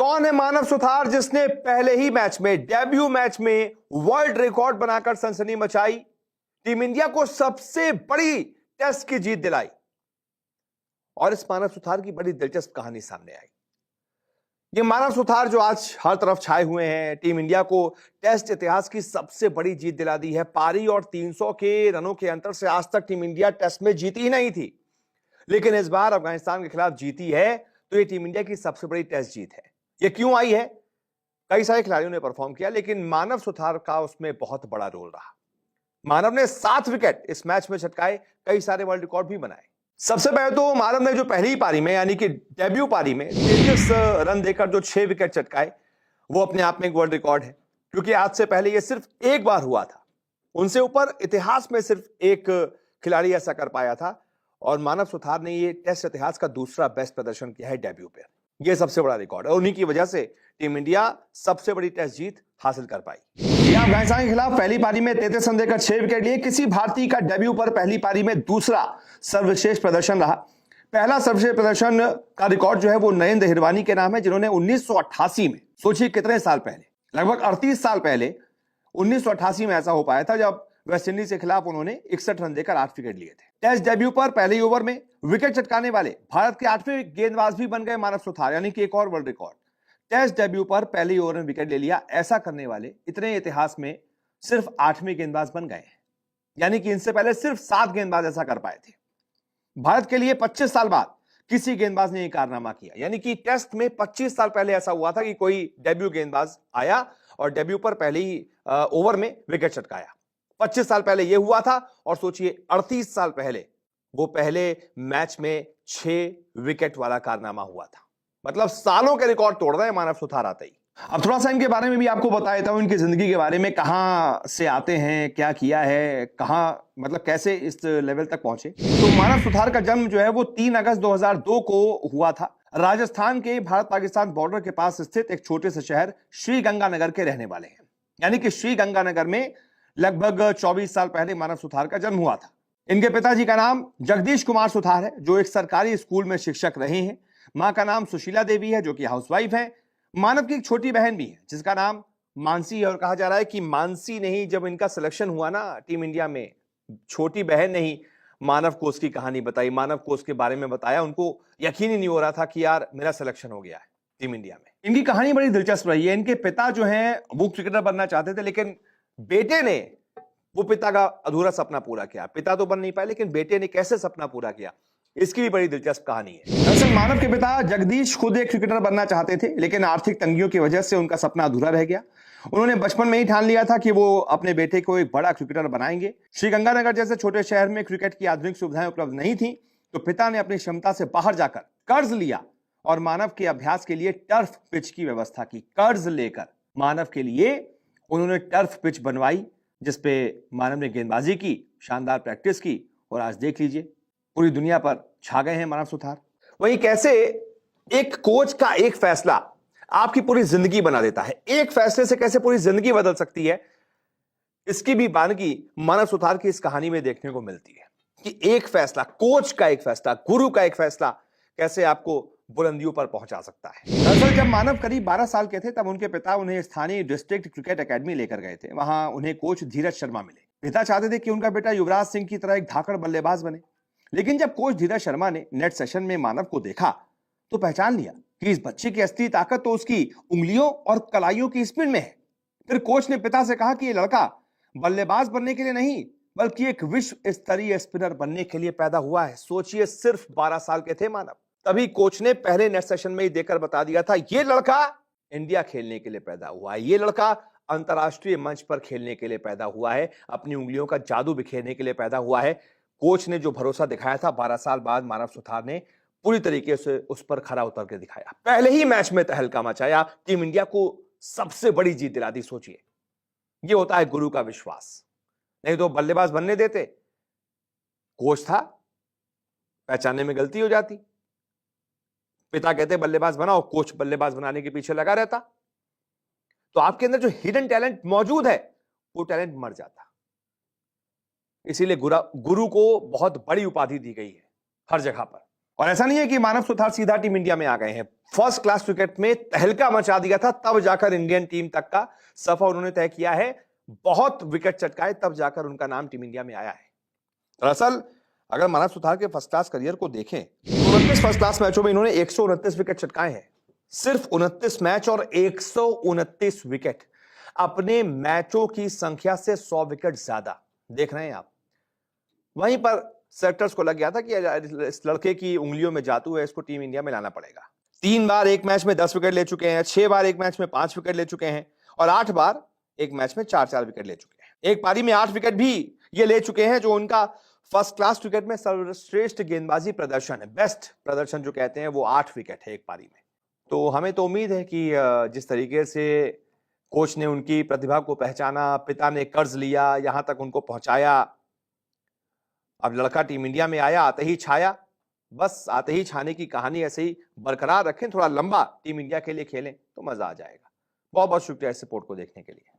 कौन है मानव सुथार जिसने पहले ही मैच में, डेब्यू मैच में वर्ल्ड रिकॉर्ड बनाकर सनसनी मचाई, टीम इंडिया को सबसे बड़ी टेस्ट की जीत दिलाई। और इस मानव सुथार की बड़ी दिलचस्प कहानी सामने आई। ये मानव सुथार जो आज हर तरफ छाए हुए हैं, टीम इंडिया को टेस्ट इतिहास की सबसे बड़ी जीत दिला दी है। पारी और 300 के रनों के अंतर से आज तक टीम इंडिया टेस्ट में जीती ही नहीं थी, लेकिन इस बार अफगानिस्तान के खिलाफ जीती है, तो ये टीम इंडिया की सबसे बड़ी टेस्ट जीत है। ये क्यों आई है? कई सारे खिलाड़ियों ने परफॉर्म किया, लेकिन मानव सुथार का उसमें बहुत बड़ा रोल रहा। मानव ने 7 विकेट इस मैच में छटकाए, कई सारे वर्ल्ड रिकॉर्ड भी बनाए। सबसे पहले तो मानव ने जो पहली पारी में, यानी कि डेब्यू पारी में 33 रन देकर जो 6 विकेट चटकाए, वो अपने आप में एक वर्ल्ड रिकॉर्ड है, क्योंकि आज से पहले ये सिर्फ एक बार हुआ था। उनसे ऊपर इतिहास में सिर्फ एक खिलाड़ी ऐसा कर पाया था, और मानव सुथार ने ये टेस्ट इतिहास का दूसरा बेस्ट प्रदर्शन किया है डेब्यू पे। ये सबसे बड़ा रिकॉर्ड है, और उन्हीं की वजह से टीम इंडिया सबसे बड़ी टेस्ट जीत हासिल कर पाई। अफगानिस्तान के खिलाफ पहली पारी में 33 रन देकर 6 विकेट लिए। किसी भारतीय का डेब्यू पर पहली पारी में दूसरा सर्वश्रेष्ठ प्रदर्शन रहा। पहला सर्वश्रेष्ठ प्रदर्शन का रिकॉर्ड जो है वो नरेंद्र हिरवानी के नाम है, जिन्होंने 1988 में, सोचिए कितने साल पहले, लगभग 38 साल पहले 1988 में ऐसा हो पाया था, जब वेस्टइंडीज के खिलाफ उन्होंने 61 रन देकर 8 विकेट लिए थे। टेस्ट डेब्यू पर पहले ओवर में विकेट चटकाने वाले भारत के 8वें गेंदबाज भी बन गए मानव सुथार, यानी कि एक और वर्ल्ड रिकॉर्ड। टेस्ट डेब्यू पर पहले ओवर में विकेट ले लिया, ऐसा करने वाले इतने इतिहास में सिर्फ 8वें गेंदबाज बन गए हैं, यानी कि इनसे पहले सिर्फ 7 गेंदबाज ऐसा कर पाए थे। भारत के लिए 25 साल बाद किसी गेंदबाज ने यह कारनामा किया, यानी कि टेस्ट में 25 साल पहले ऐसा हुआ था कि कोई डेब्यू गेंदबाज आया और डेब्यू पर पहले ही ओवर में विकेट चटकाया। 25 साल पहले यह हुआ था, और सोचिए 38 साल पहले वो पहले मैच में 6 विकेट वाला कारनामा हुआ था। मतलब सालों के रिकॉर्ड तोड़ रहे हैं मानव सुथार आते ही। अब थोड़ा सा इनके बारे में भी आपको बता देता हूं, इनकी जिंदगी के बारे में, कहां से आते हैं, क्या किया है, कहां, मतलब कैसे इस लेवल तक पहुंचे। तो मानव सुथार का जन्म जो है वो 3 अगस्त 2002 को हुआ था। राजस्थान के भारत पाकिस्तान बॉर्डर के पास स्थित एक छोटे से शहर श्रीगंगानगर के रहने वाले हैं, यानी कि श्रीगंगानगर में लगभग 24 साल पहले मानव सुथार का जन्म हुआ था। इनके पिताजी का नाम जगदीश कुमार सुथार है, जो एक सरकारी स्कूल में शिक्षक रहे हैं। मां का नाम सुशीला देवी है, जो कि हाउसवाइफ है। मानव की एक छोटी बहन भी है, जिसका नाम मानसी है, और कहा जा रहा है कि मानसी ने ही, जब इनका सिलेक्शन हुआ ना टीम इंडिया में, छोटी बहन ने ही मानव को उसकी कहानी बताई, मानव को उसके बारे में बताया। उनको यकीन ही नहीं हो रहा था कि यार मेरा सिलेक्शन हो गया है टीम इंडिया में। इनकी कहानी बड़ी दिलचस्प रही है। इनके पिता जो हैं वो क्रिकेटर बनना चाहते थे, लेकिन बेटे ने वो पिता का अधूरा सपना पूरा किया। पिता तो बन नहीं पाए, लेकिन बेटे ने कैसे सपना पूरा किया, इसकी भी बड़ी दिलचस्प कहानी है। दरअसल मानव के पिता जगदीश खुद एक क्रिकेटर बनना चाहते थे, लेकिन आर्थिक तंगियों की वजह से उनका सपना अधूरा रह गया। उन्होंने बचपन में ही ठान लिया था कि वो अपने बेटे को एक बड़ा क्रिकेटर बनाएंगे। श्रीगंगानगर जैसे छोटे शहर में क्रिकेट की आधुनिक सुविधाएं उपलब्ध नहीं थी, तो पिता ने अपनी क्षमता से बाहर जाकर कर्ज लिया और मानव के अभ्यास के लिए टर्फ पिच की व्यवस्था की। कर्ज लेकर मानव के लिए उन्होंने टर्फ पिच बनवाई, जिसपे मानव ने गेंदबाजी की, शानदार प्रैक्टिस की, और आज देख लीजिए पूरी दुनिया पर छा गए हैं मानव सुथार। वहीं कैसे एक कोच का एक फैसला आपकी पूरी जिंदगी बना देता है, एक फैसले से कैसे पूरी जिंदगी बदल सकती है, इसकी भी बानगी मानव सुथार की इस कहानी में देखने को मिलती है कि एक फैसला, कोच का एक फैसला, गुरु का एक फैसला कैसे आपको बुलंदियों पर पहुंचा सकता है। दरअसल जब मानव करीब 12 साल के थे, तब उनके पिता उन्हें स्थानीय डिस्ट्रिक्ट क्रिकेट एकेडमी लेकर गए थे। वहां उन्हें कोच धीरज शर्मा मिले। पिता चाहते थे कि उनका बेटा युवराज सिंह की तरह एक धाकड़ बल्लेबाज बने, लेकिन जब कोच धीरज शर्मा ने नेट सेशन में मानव को देखा, तो पहचान लिया कि इस बच्चे की असली ताकत तो उसकी उंगलियों और कलाइयों की स्पिन में है। फिर कोच ने पिता से कहा कि यह लड़का बल्लेबाज बनने के लिए नहीं, बल्कि एक विश्व स्तरीय स्पिनर बनने के लिए पैदा हुआ है। सोचिए, सिर्फ 12 साल के थे मानव, तभी कोच ने पहले नेट सेशन में ही देकर बता दिया था, ये लड़का इंडिया खेलने के लिए पैदा हुआ है, ये लड़का अंतरराष्ट्रीय मंच पर खेलने के लिए पैदा हुआ है, अपनी उंगलियों का जादू बिखेरने के लिए पैदा हुआ है। कोच ने जो भरोसा दिखाया था, 12 साल बाद मानव सुथार ने पूरी तरीके से उस पर खरा उतर के दिखाया। पहले ही मैच में तहलका मचाया, टीम इंडिया को सबसे बड़ी जीत दिला दी। सोचिए, यह होता है गुरु का विश्वास। नहीं तो बल्लेबाज बनने देते, कोच था, पहचानने में गलती हो जाती। पिता कहते बल्लेबाज बनाओ, कोच बल्लेबाज बनाने के पीछे लगा रहता, तो आपके अंदर जो हिडन टैलेंट मौजूद है, वो टैलेंट मर जाता। इसीलिए गुरु को बहुत बड़ी उपाधि दी गई है हर जगह पर। और ऐसा नहीं है कि मानव सुथार सीधा टीम इंडिया में आ गए हैं। फर्स्ट क्लास क्रिकेट में तहलका मचा दिया था, तब जाकर इंडियन टीम तक का सफर उन्होंने तय किया है। बहुत विकेट चटकाए, तब जाकर उनका नाम टीम इंडिया में आया है। दरअसल अगर मानव सुथार के फर्स्ट क्लास करियर को देखें तो 29 फर्स्ट क्लास मैचों में इन्होंने 129 विकेट चटकाए हैं। सिर्फ 29 मैच और 129 विकेट, अपने मैचों की संख्या से 100 विकेट ज्यादा। देख रहे हैं आप। वहीं पर सेलेक्टर्स को लग गया था कि इस लड़के की उंगलियों में जादू है, इसको टीम इंडिया में लाना पड़ेगा। 3 बार एक मैच में 10 विकेट ले चुके हैं, 6 बार एक मैच में 5 विकेट ले चुके हैं और 8 बार एक मैच में 4-4 विकेट ले चुके हैं। एक पारी में 8 विकेट भी ये ले चुके हैं, जो उनका फर्स्ट क्लास क्रिकेट में सर्वश्रेष्ठ गेंदबाजी प्रदर्शन है। बेस्ट प्रदर्शन जो कहते हैं वो 8 विकेट है एक पारी में। तो हमें तो उम्मीद है कि जिस तरीके से कोच ने उनकी प्रतिभा को पहचाना, पिता ने कर्ज लिया, यहां तक उनको पहुंचाया, अब लड़का टीम इंडिया में आया, आते ही छाया। बस आते ही छाने की कहानी ऐसे ही बरकरार रखें, थोड़ा लंबा टीम इंडिया के लिए खेलें तो मजा आ जाएगा। बहुत बहुत शुक्रिया इस रिपोर्ट को देखने के लिए।